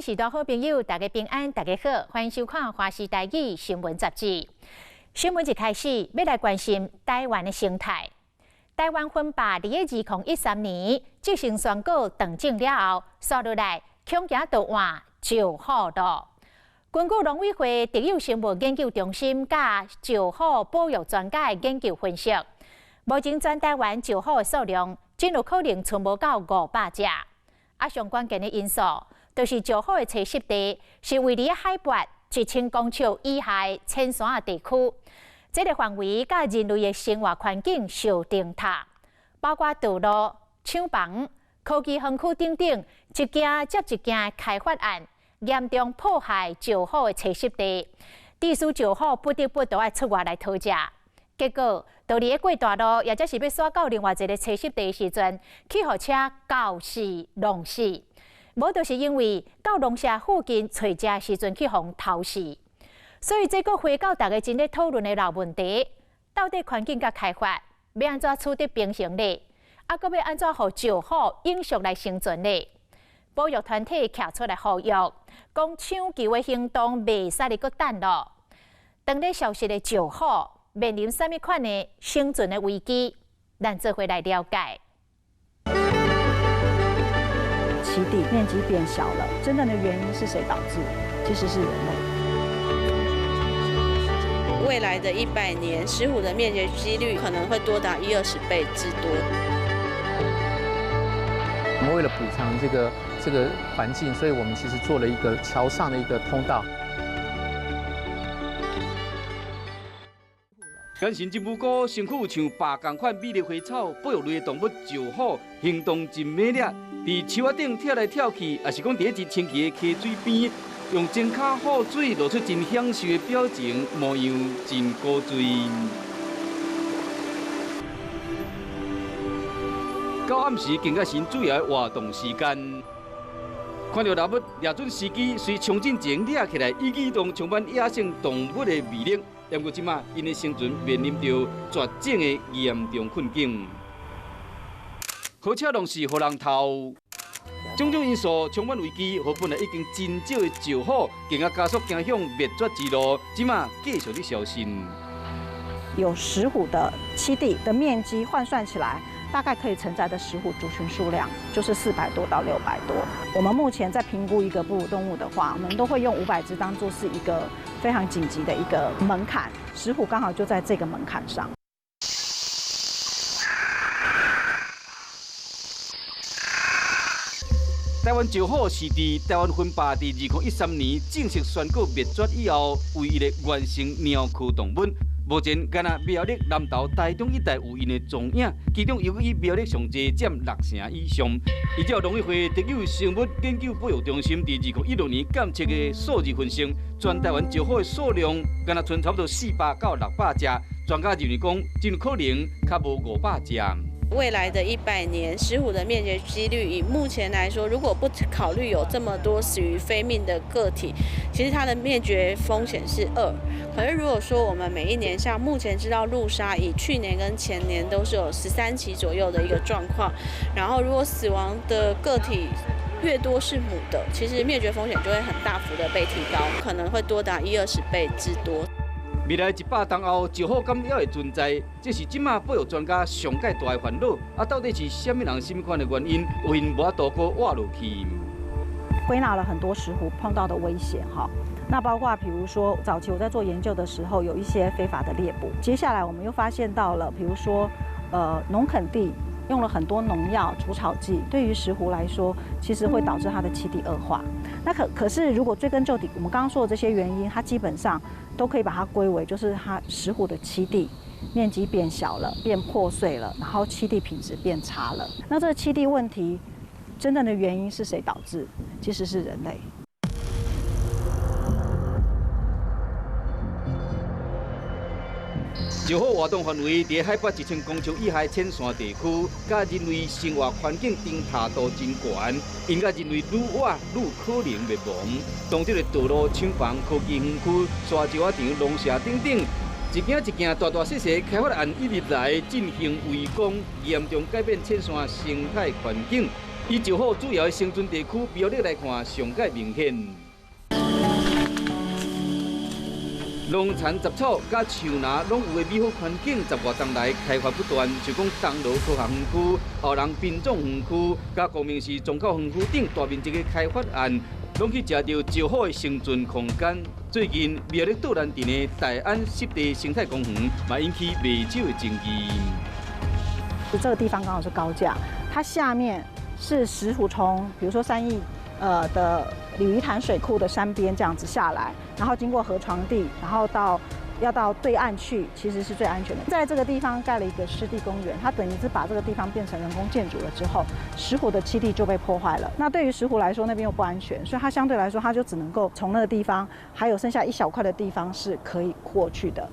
时代好朋友，大家平安，大家好，欢迎收看《华视台语新闻杂志》。新闻一开始，要来关心台湾的生态。台湾分霸伫2013年即成宣告断证了后，刷落来恐惊到换石虎路。根据农委会特有生物研究中心甲石虎保育专家的研究分析，目前全台湾石虎的数量真有可能剩无到500只。上关键的因素就是石虎的栖息地是位于海拔1000公尺以下的浅山的地区。这个范围甲人类的生活环境受震塌，包括道路、厂房、科技园区等等，一件接一件的开发案，严重破坏石虎的栖息地，致使石虎不得不都要出外来讨食。结果，到伫过大路，也则是要刷到另外一个栖息地时阵，去互车搞死、弄死，无就是因为到农舍附近找食时阵去互偷死。所以，这个回到大家正在讨论的老问题，到底环境甲开发要安怎处理平衡呢？阁要安怎互石虎永续来生存呢？保育团体站出来呼吁，讲抢救的行动袂使哩阁等咯。当咧消失的石虎面临什么款的生存的危机？咱做回来了解。栖地面积变小了，真正的原因是谁导致？其实是人类。未来的100年，石虎的灭绝几率可能会多达20倍之多。我们为了补偿这个环境，所以我们其实做了一个桥上的一个通道。感谢政府哥身躯像白同款美丽花草，保育类的动物石虎行动真美丽，伫树仔顶跳来跳去，也是讲伫一清奇的溪水边。用真脚好水，露出真享受的表情，模样真古锥。到暗时，更加是主要的活动时间。看到老物抓准时机，随冲进前掠起来，以举动充满野生动物的魅力。不过即马，因的生存面临着绝种的严重困境。好车拢是互人偷。种种因素充满危机，和本来已经真少的石虎，更加加速走向灭绝之路，即马继续的小心。有石虎的栖地的面积换算起来，大概可以承载的石虎族群数量就是400多到600多。我们目前在评估一个哺乳动物的话，我们都会用500只当做是一个非常紧急的一个门槛，石虎刚好就在这个门槛上。台湾石虎是伫台湾分霸伫2013年正式宣告灭绝以后，唯一的原生鸟科动物。目前，敢若苗栗、南投、台中一带有因的踪影，其中由于苗栗上侪占60成以上。依照农委会特有生物研究保育中心伫2016年监测的数字分析，全台湾石虎的数量敢若剩差不多400到600只。专家认为讲，真有可能较无500只。未来的100年，石虎的灭绝几率，以目前来说，如果不考虑有这么多死于非命的个体，其实它的灭绝风险是2。可是如果说我们每一年，像目前知道路杀，以去年跟前年都是有13起左右的一个状况，然后如果死亡的个体越多是母的，其实灭绝风险就会很大幅的被提高，可能会多达20倍之多。未来100年后，石虎敢还会存在？这是即马保育专家上界大的烦恼。到底是什么人、什么款的原因，有因无法度过活落去？归纳了很多石虎碰到的危险哈。那包括比如说，早期我在做研究的时候，有一些非法的猎捕。接下来我们又发现到了，比如说，农垦地用了很多农药、除草剂，对于石虎来说，其实会导致它的栖地恶化。那可是如果追根究底，我们刚刚说的这些原因，它基本上都可以把它归为，就是它石虎的栖地面积变小了、变破碎了，然后栖地品质变差了。那这个栖地问题真正的原因是谁导致？其实是人类。石虎活动范围伫海拔1000公尺以下浅山地区，甲人类生活环境震塌度真悬，因甲人类愈活愈可能灭亡。当地的道路、厂房、科技园区、沙石仔场、农舍等等，一件一件大大小小开发案一日来进行围攻，严重改变浅山生态环境。以石虎主要的生存地区标列来看，上界明显。农残杂草甲树林拢有的美好环境，10外冬来开发不断，就讲东路科学园区、后人滨总园区、甲高明市中口园区等大面积的开发案，拢去食到石虎的生存空间。最近苗栗杜兰镇的大安湿地生态公园，嘛引起不少的争议。这个地方刚好是高架，它下面是石虎从，比如说3亿的鲤鱼潭水库的山边这样子下来，然后经过河床地，然后要到对岸去，其实是最安全的。在这个地方盖了一个湿地公园，它等于是把这个地方变成人工建筑了之后，石虎的栖地就被破坏了。那对于石虎来说，那边又不安全，所以它相对来说，它就只能够从那个地方，还有剩下一小块的地方是可以过去的。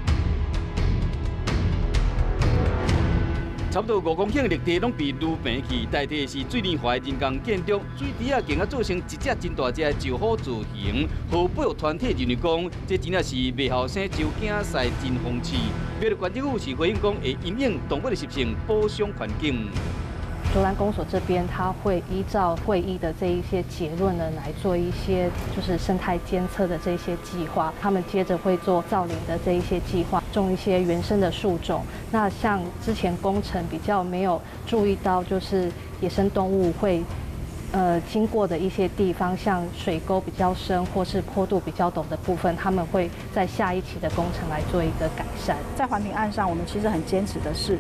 差不多5公顷绿地拢被撸平去，代替的是水泥化的人工建筑，水池啊竟啊做成一只真大只的石虎造型。河保育团体认为讲，这真正是袂后生就囝婿真风气。苗栗县政府是回应讲，会因应动物的习性保障环境。竹兰公所这边，它会依照会议的这一些结论呢，来做一些就是生态监测的这些计划。他们接着会做造林的这一些计划，种一些原生的树种。那像之前工程比较没有注意到，就是野生动物会经过的一些地方，像水沟比较深或是坡度比较陡的部分，他们会在下一期的工程来做一个改善。在环评案上，我们其实很坚持的是，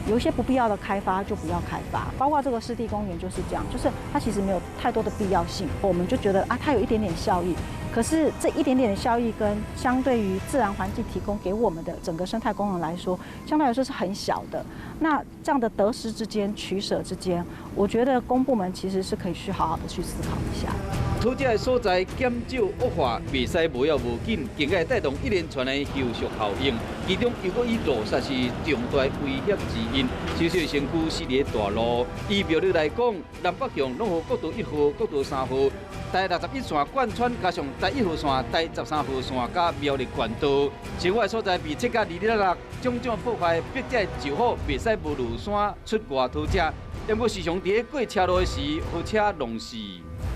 有一些不必要的开发就不要开发，包括这个湿地公园就是这样，就是它其实没有太多的必要性，我们就觉得啊，它有一点点效益，可是这一点点的效益跟相对于自然环境提供给我们的整个生态功能来说，相对来说是很小的。那这样的得失之间、取舍之间，我觉得公部门其实是可以去好好的去思考一下。土地的所在减少恶化，袂使无要无紧，更加带动一连串的后续效应。其中又搁以路煞是重大威胁之因。小小城区是伫大路，以苗栗来讲，南北向拢有国道1号、国道3号、台61线贯穿，加上台1号线、台13号线加苗栗县道。生活所在被切甲哩哩啦啦，种种破坏，逼这石虎袂使无路线出外讨食，也无时常伫过车路时好车弄死。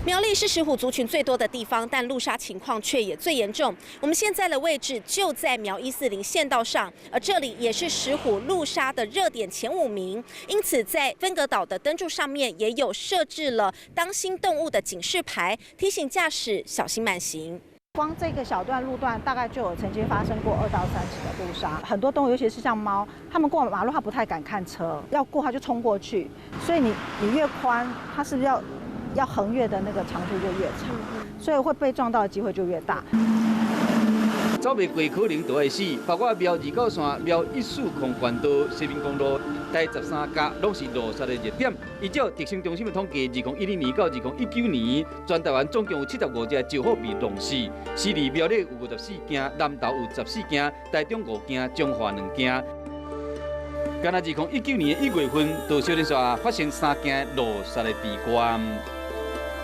苗栗是石虎族群最多的地方，但路杀情况却也最严重。我们现在的位置就在苗140县道上，而这里也是石虎路杀的热点前5名。因此，在分隔岛的灯柱上面也有设置了当心动物的警示牌，提醒驾驶小心慢行。光这个小段路段，大概就有曾经发生过2到3起的路杀。很多动物，尤其是像猫，它们过马路它不太敢看车，要过它就冲过去。所以你越宽，它是不是要横越的那个长度就越长，所以会被撞到的机会就越大。走袂过可能就会死，包括苗29线、苗140环道、西滨公路、台13甲拢是路杀的热点。依照特生中心的统计，2012年到2019年，全台湾总共有75只石虎被弄死，死里苗栗有54件，南投有14件，台中5件，彰化2件。敢若2019年1月份，就小林线发生3件路杀的地关。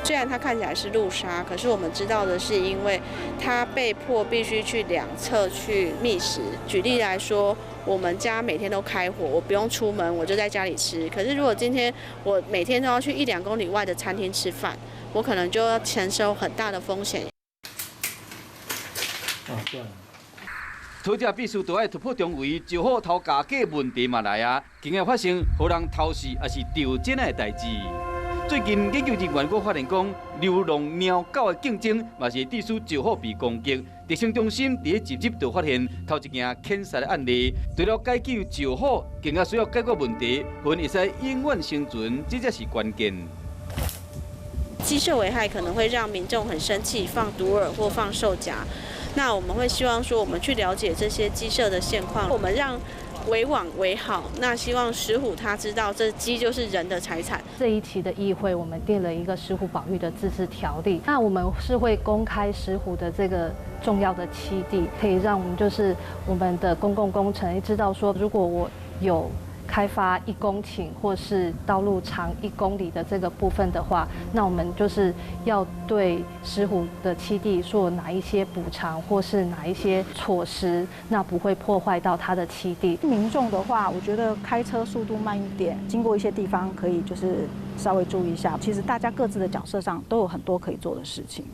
虽然它看起来是路杀，可是我们知道的是，因为它被迫必须去2侧去觅食。举例来说，我们家每天都开火，我不用出门，我就在家里吃。可是如果今天我每天都要去1-2公里外的餐厅吃饭，我可能就要承受很大的风险。讨食必须都要突破重围，石虎偷假价问题嘛来啊，竟然发生互人偷视也是丢钱的代志。最近研究人员阁发现讲，流浪猫狗的竞争嘛是致使石虎被攻击。特生中心伫1日就发现头一件牵杀的案例，除了解救石虎，更加需要解决问题，互因会使永远生存，这才是关键。鸡舍危害可能会让民众很生气，放毒饵或放兽夹。那我们会希望说，我们去了解这些鸡舍的现况，我们让为网为好。那希望石虎它知道，这鸡就是人的财产。这一期的议会，我们定了一个石虎保育的自治条例。那我们是会公开石虎的这个重要的栖地，可以让我们就是我们的公共工程知道说，如果我有开发1公顷或是道路长1公里的这个部分的话，那我们就是要对石虎的栖地做哪一些补偿，或是哪一些措施，那不会破坏到它的栖地。民众的话，我觉得开车速度慢一点，经过一些地方可以就是稍微注意一下。其实大家各自的角色上都有很多可以做的事情。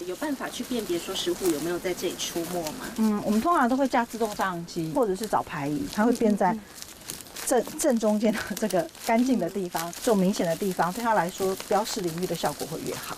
有办法去辨别说石虎有没有在这里出没吗？我们通常都会架自动照相机，或者是找排仪，它会变在正中间的这个干净的地方，这种明显的地方，对他来说标示领域的效果会越好。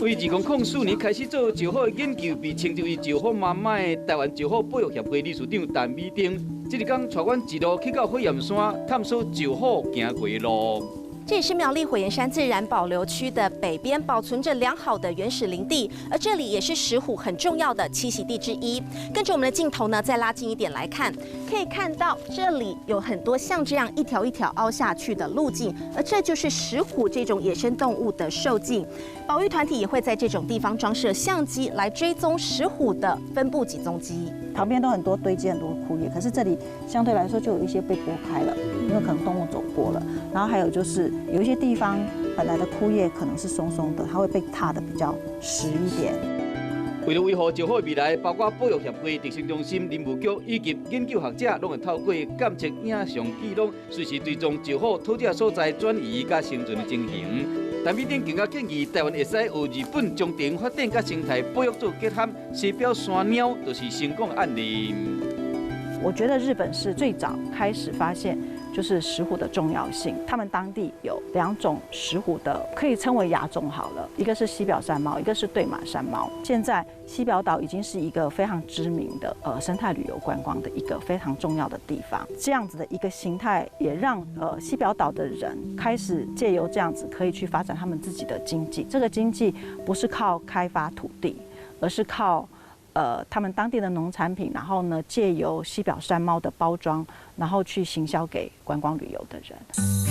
为2004年开始做石虎的研究，被称之为石虎妈妈的台湾石虎保育协会理事长陈美丁，这日刚带阮一路去到火焰山探索石虎行过的路。这也是苗栗火焰山自然保留区的北边，保存着良好的原始林地，而这里也是石虎很重要的栖息地之一。跟着我们的镜头呢，再拉近一点来看，可以看到这里有很多像这样一条一条凹下去的路径，而这就是石虎这种野生动物的兽径。保育团体也会在这种地方装设相机来追踪石虎的分布及踪迹。旁边都很多堆积很多枯叶，可是这里相对来说就有一些被拨开了，因为可能动物走过了。然后还有就是有一些地方本来的枯叶可能是松松的，它会被踏得比较实一点。为了维护石虎的未来，包括保育协会、特生中心、林务局以及研究学者，拢会透过监测影像记录，随时追踪石虎讨食所在转移甲生存的情形。陈美丁更加建议台湾会使学日本将地方发展甲生态保育做结合，西表山鸟就是成功的案例。我觉得日本是最早开始发现就是石虎的重要性。他们当地有2种石虎的，可以称为亚种好了，一个是西表山猫，一个是对马山猫。现在西表岛已经是一个非常知名的生态旅游观光的一个非常重要的地方。这样子的一个形态，也让西表岛的人开始借由这样子可以去发展他们自己的经济。这个经济不是靠开发土地，而是靠他们当地的农产品，然后呢，借由西表山猫的包装，然后去行销给观光旅游的人。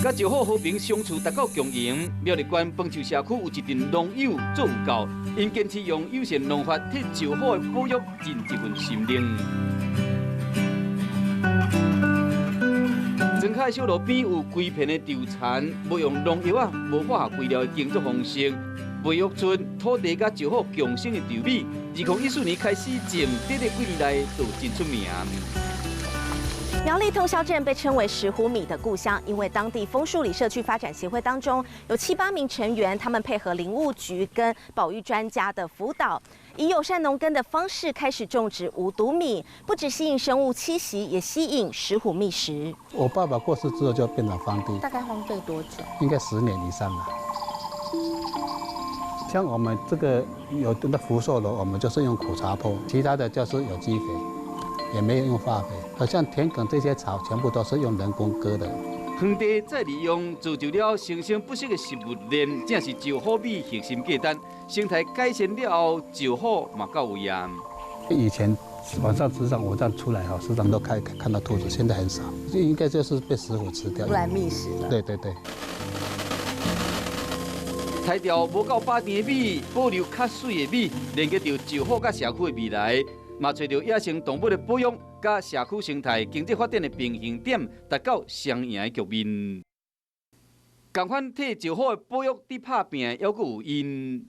甲石虎和平相处，达到共赢。苗栗县丰丘社区有一群农友做有够，因坚持用友善农法替石虎的保育尽一份心力。庄凯小路边有规片的稻田，无用农药啊，无化学肥料的耕作方式。培育出土地甲石虎共生的稻米，2014年开始种，短短几年来就真出名。苗栗通霄镇被称为石虎米的故乡，因为当地枫树里社区发展协会当中有7、8名成员，他们配合林务局跟保育专家的辅导，以友善农耕的方式开始种植无毒米，不只吸引生物栖息，也吸引石虎觅食。我爸爸过世之后就变成荒地，大概荒废多久？应该10年以上了。像我们这个有的福寿螺，我们就是用苦茶粕，其他的就是有机肥，也没有用化肥。好像田埂这些草，全部都是用人工割的。荒地再利用，造就了生生不息的食物链，正是石虎米核心价值。生态改善了后，石虎嘛够有盐。以前晚上时常我这样出来哈，时常都看到兔子，现在很少，应该就是被石虎吃掉。出来觅食了。对对对。汰掉无够饱甜的米，保留较水的米，连接到石虎甲社区的未来，嘛找到野生动物的保育甲社区生态经济发展的平衡点，达到双赢的局面。同款替石虎的保育伫拍拼，还佫有因。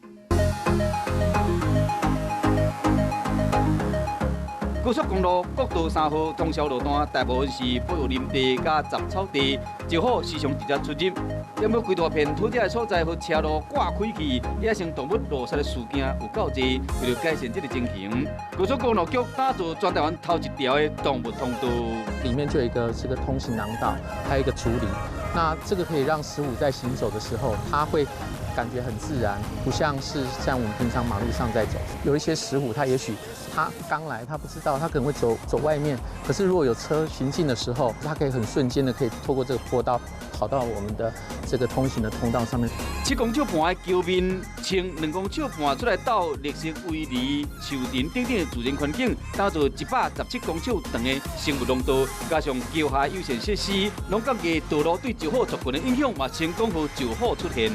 高速公路国道3号通霄路段，大部分是保育林地甲杂草地，石虎时常直接出入。因为规大片土地的所在和车路挂开去，野生动物落杀的事件有够多。为了改善这个情形，高速公路局打造全台湾头一条的动物通道，里面就有一个这个通行廊道，还有一个竹林。那这个可以让石虎在行走的时候，它会感觉很自然，不像我们平常马路上在走。有一些石虎，它也许它刚来，它不知道，它可能会走外面。可是如果有车行进的时候，它可以很瞬间的可以透过这个坡道跑到我们的这个通行的通道上面。7公尺半的桥面，清2公尺半出来到绿色围篱、树林等等的自然环境，打造117公尺长的生物廊道，加上桥下友善设施，拢感觉道路对石虎族群的影响，嘛成功让石虎出现。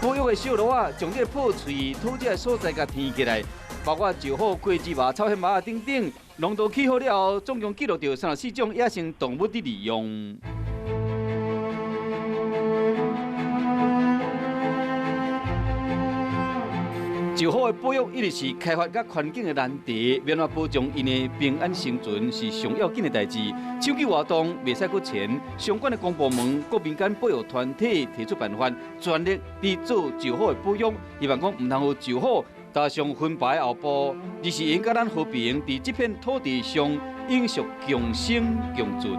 保育的小路啊，将这破碎土地的所在甲填起来，包括石虎、果子麻、草黑麻等等，浓度起好了后，总共记录到34种野生动物的利用。石虎的保育一直是开发甲环境的难题，要怎保障因的平安生存是上要紧的代志。抢救活动袂使搁浅，相关的公部门、各民间保育团体提出办法，全力伫做石虎的保育，希望讲唔通有石虎踏上分败后步，而是应甲咱和平伫这片土地上永续共生共存。